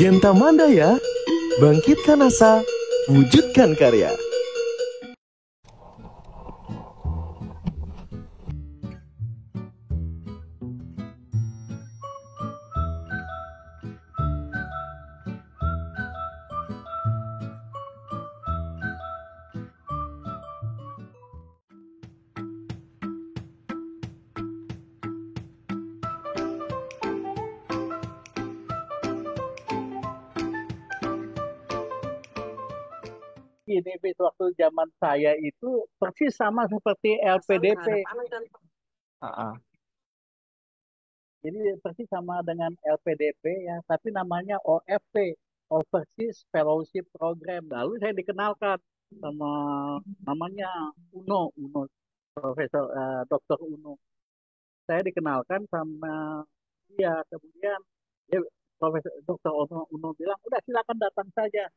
Genta Mandaya, bangkitkan asa, wujudkan karya. Ini bis waktu zaman saya itu persis sama seperti LPDP. Ah, Jadi persis sama dengan LPDP ya, tapi namanya OFP, Overseas Fellowship Program. Lalu saya dikenalkan sama namanya Uno, Profesor Dr. Uno. Saya dikenalkan sama dia, kemudian dia, Profesor Dr. Uno bilang, udah silakan datang saja.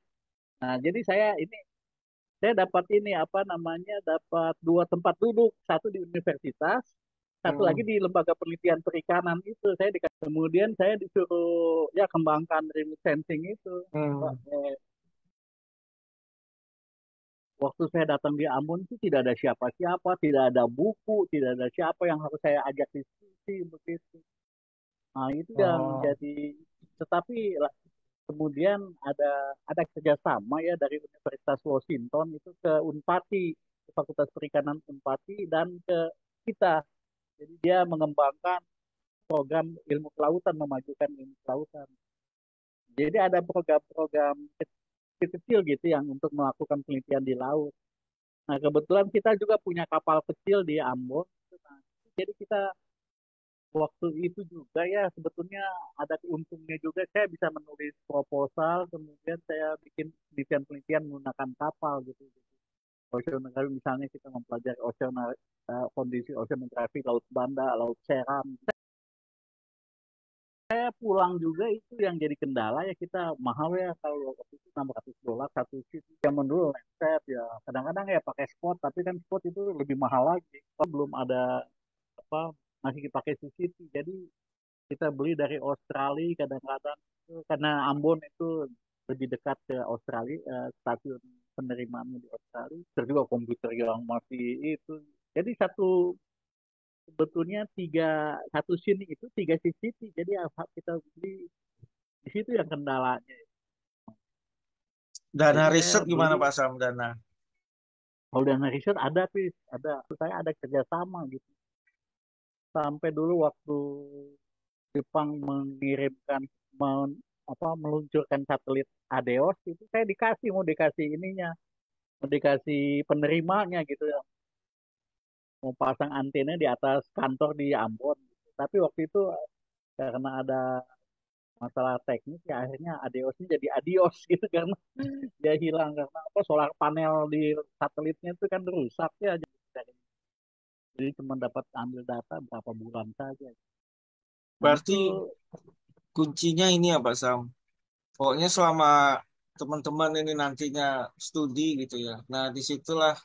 Nah, jadi saya dapat ini apa namanya dapat dua tempat duduk, satu di universitas, satu lagi hmm. di lembaga penelitian perikanan itu. Kemudian saya disuruh ya kembangkan remote sensing itu. Pak. Hmm. Waktu saya datang di Ambon itu tidak ada siapa-siapa, tidak ada buku, tidak ada siapa yang harus saya ajak diskusi begitu. Nah, itu yang Oh, jadi, tetapi kemudian ada kerjasama ya dari Universitas Washington itu ke Unpati, ke Fakultas Perikanan Unpati dan ke kita. Jadi dia mengembangkan program ilmu kelautan, memajukan ilmu kelautan. Jadi ada program-program kecil-kecil gitu yang untuk melakukan penelitian di laut. Nah, kebetulan kita juga punya kapal kecil di Ambon. Nah, jadi kita waktu itu juga ya sebetulnya ada keuntungnya juga, saya bisa menulis proposal, kemudian saya bikin penelitian-penelitian menggunakan kapal gitu. Oceanografi misalnya kita mempelajari kondisi oceanografi laut Banda, laut Seram. Saya pulang juga itu yang jadi kendala ya, kita mahal ya kalau waktu itu $600 satu sheet. Zaman dulu landset ya kadang-kadang ya pakai spot, tapi kan spot itu lebih mahal lagi. Kalau belum ada apa masih pakai CCTV. Jadi kita beli dari Australia kadang-kadang karena Ambon itu lebih dekat ke Australia, stasiun penerimaannya di Australia. Terus juga komputer yang masih itu. Jadi sebetulnya satu sini itu tiga CCTV. Jadi kita beli di situ yang kendalanya. dana Jadi saya riset gimana beli, Pak Sam? Dana. kalau dana riset ada sih, saya ada kerjasama gitu. Sampai dulu waktu Jepang meluncurkan satelit ADEOS itu saya mau dikasih ininya, mau dikasih penerimanya gitu ya, mau pasang antena di atas kantor di Ambon. Tapi waktu itu karena ada masalah teknis ya akhirnya ADEOS-nya jadi adios gitu karena dia hilang karena apa solar panel di satelitnya itu kan rusak ya, jadi cuma dapat ambil data berapa bulan saja. Nah itu Berarti kuncinya ini ya Pak Sam. Pokoknya selama teman-teman ini nantinya studi gitu ya. Nah, disitulah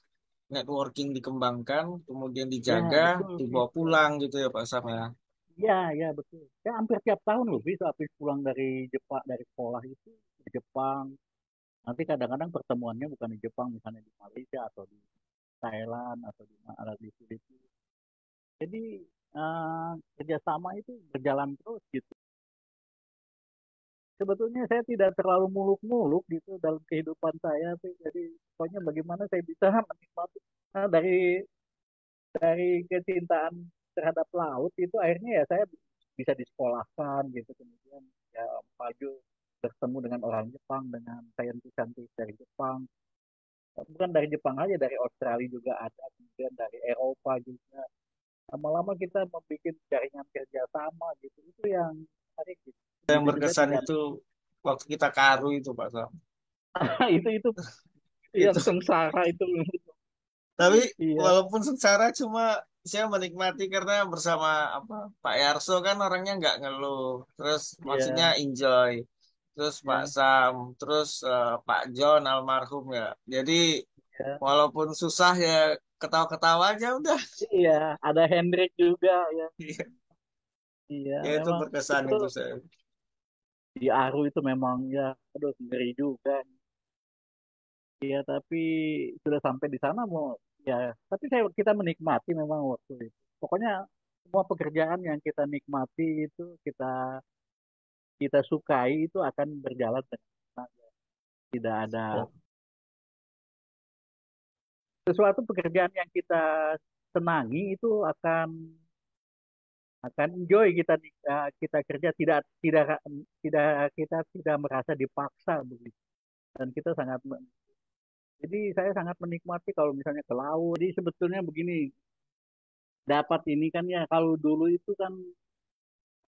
networking dikembangkan, kemudian ya dijaga, betul dibawa itu. pulang gitu ya Pak Sam ya. Ya, ya betul. Ya hampir tiap tahun loh, bisa habis pulang dari Jepang dari sekolah itu ke Jepang. Nanti kadang-kadang pertemuannya bukan di Jepang, misalnya di Malaysia atau di Thailand atau di Filipina. Jadi kerjasama itu berjalan terus gitu. Sebetulnya saya tidak terlalu muluk-muluk gitu dalam kehidupan saya tuh. Jadi pokoknya bagaimana saya bisa menikmati dari kecintaan terhadap laut itu akhirnya ya saya bisa disekolahkan gitu, kemudian ya maju bertemu dengan orang Jepang, dengan saintis-saintis dari Jepang, bukan dari Jepang aja, dari Australia juga ada, kemudian dari Eropa juga. Lama-lama kita membuat jaringan kerjasama gitu, itu yang menarik gitu. Yang Begitu juga berkesan tidak itu waktu kita karu itu Pak Sam. itu yang Itu. sengsara itu. Tapi Iya, walaupun sengsara cuma saya menikmati karena bersama apa Pak Yarso kan orangnya nggak ngeluh. Terus maksudnya iya, enjoy. Terus Pak iya, Sam, terus Pak John almarhum ya. Jadi iya. walaupun susah ya ketawa-ketawa aja udah. Iya, ada Hendrik juga ya. Iya, Ya itu memang berkesan itu itu saya. di Aru itu memang ya, aduh ngeri juga. Iya, tapi sudah sampai di sana mau ya, tapi kita menikmati memang waktu itu. Pokoknya semua pekerjaan yang kita nikmati itu kita kita sukai itu akan berjalan dengan senang. Tidak ada Oh, sesuatu pekerjaan yang kita senangi itu akan enjoy kita kerja tidak tidak kita tidak merasa dipaksa begitu dan kita sangat jadi saya sangat menikmati kalau misalnya ke laut. Jadi sebetulnya begini, dapat ini kan ya kalau dulu itu kan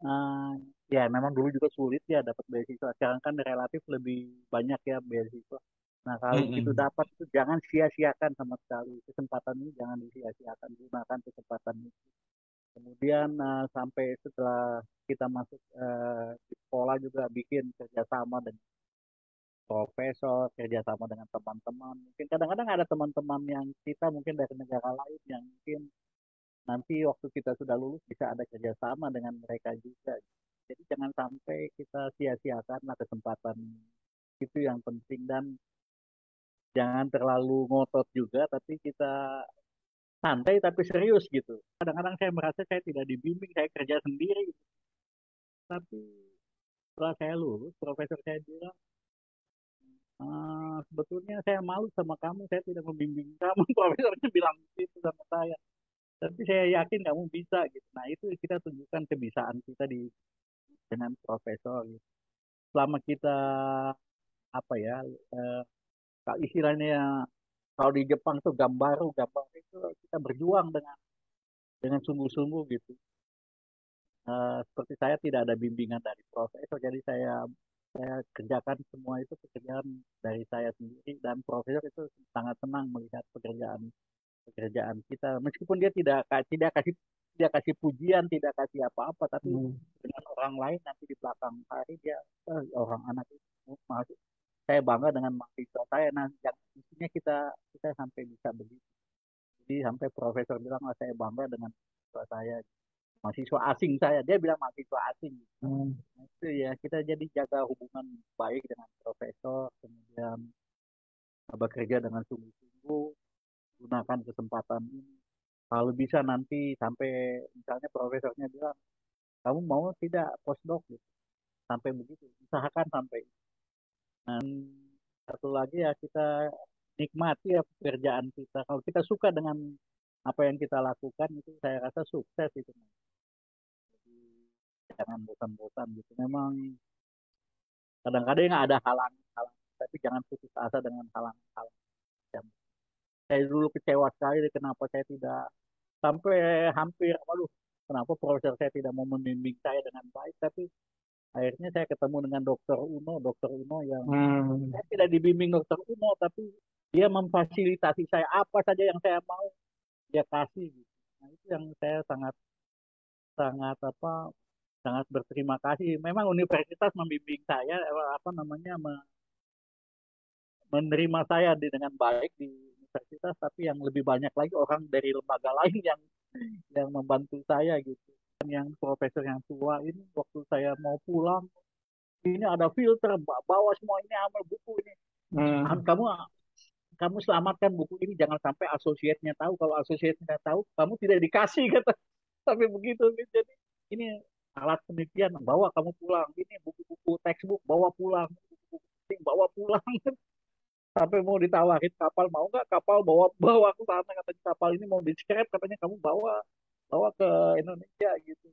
eh, ya memang dulu juga sulit ya dapat beasiswa. Sekarang kan relatif lebih banyak ya beasiswa. Nah kalau begitu mm-mm. dapat itu jangan sia-siakan sama sekali kesempatan ini, jangan disia-siakan, gunakan kesempatan ini. Kemudian sampai setelah kita masuk di sekolah juga bikin kerjasama dengan profesor, kerjasama dengan teman-teman. Mungkin kadang-kadang ada teman-teman yang kita mungkin dari negara lain yang mungkin nanti waktu kita sudah lulus bisa ada kerjasama dengan mereka juga. Jadi jangan sampai kita sia-siakanlah kesempatan itu yang penting dan jangan terlalu ngotot juga, tapi kita santai tapi serius gitu. Kadang-kadang saya merasa saya tidak dibimbing, saya kerja sendiri. Tapi setelah saya lulus, profesor saya bilang, sebetulnya saya malu sama kamu, saya tidak membimbing kamu. Profesornya bilang gitu sama saya. Tapi saya yakin kamu bisa gitu. Nah itu kita tunjukkan kebisaan kita dengan profesor. Gitu. Selama kita apa ya, kalau istilahnya kalau di Jepang tuh gambar itu kita berjuang dengan sungguh-sungguh gitu. Seperti saya tidak ada bimbingan dari profesor, jadi saya kerjakan semua itu pekerjaan dari saya sendiri dan profesor itu sangat senang melihat pekerjaan pekerjaan kita meskipun dia tidak kasih pujian tidak kasih apa-apa tapi Hmm. dengan orang lain nanti di belakang hari dia orang anak itu masuk saya bangga dengan mahasiswa saya nah yang intinya kita kita sampai bisa begitu jadi sampai profesor bilang saya bangga dengan mahasiswa asing saya dia bilang mahasiswa asing. Hmm. Nah, itu ya kita jadi jaga hubungan baik dengan profesor kemudian bekerja dengan sungguh-sungguh gunakan kesempatan ini kalau bisa nanti sampai misalnya profesornya bilang kamu mau tidak postdoc gitu sampai begitu usahakan sampai dan satu lagi ya kita nikmati ya pekerjaan kita kalau kita suka dengan apa yang kita lakukan itu saya rasa sukses itu. Jadi, jangan bosan-bosan gitu memang kadang-kadang ada halangan tapi jangan putus asa dengan halangan-halangan. Saya dulu kecewa sekali kenapa saya tidak sampai hampir waduh kenapa profesor saya tidak mau membimbing saya dengan baik tapi akhirnya saya ketemu dengan dokter Uno yang Hmm. saya tidak dibimbing dokter Uno tapi dia memfasilitasi saya apa saja yang saya mau dia kasih gitu. Nah itu yang saya sangat sangat sangat berterima kasih memang universitas membimbing saya apa namanya menerima saya dengan baik di universitas tapi yang lebih banyak lagi orang dari lembaga lain yang membantu saya gitu. Dan yang profesor yang tua ini waktu saya mau pulang, ini ada filter, bawa semua ini ambil buku ini. Hmm. Kamu kamu selamatkan buku ini jangan sampai asosiatnya tahu. Kalau asosiatnya tahu, kamu tidak dikasih kata. Sampai begitu. Jadi ini alat penelitian bawa kamu pulang. Ini buku-buku textbook bawa pulang. Buku-buku bawa pulang. Sampai mau ditawarin kapal mau nggak kapal bawa bawa aku sana katanya kapal ini mau diseret katanya kamu bawa bawa ke Indonesia gitu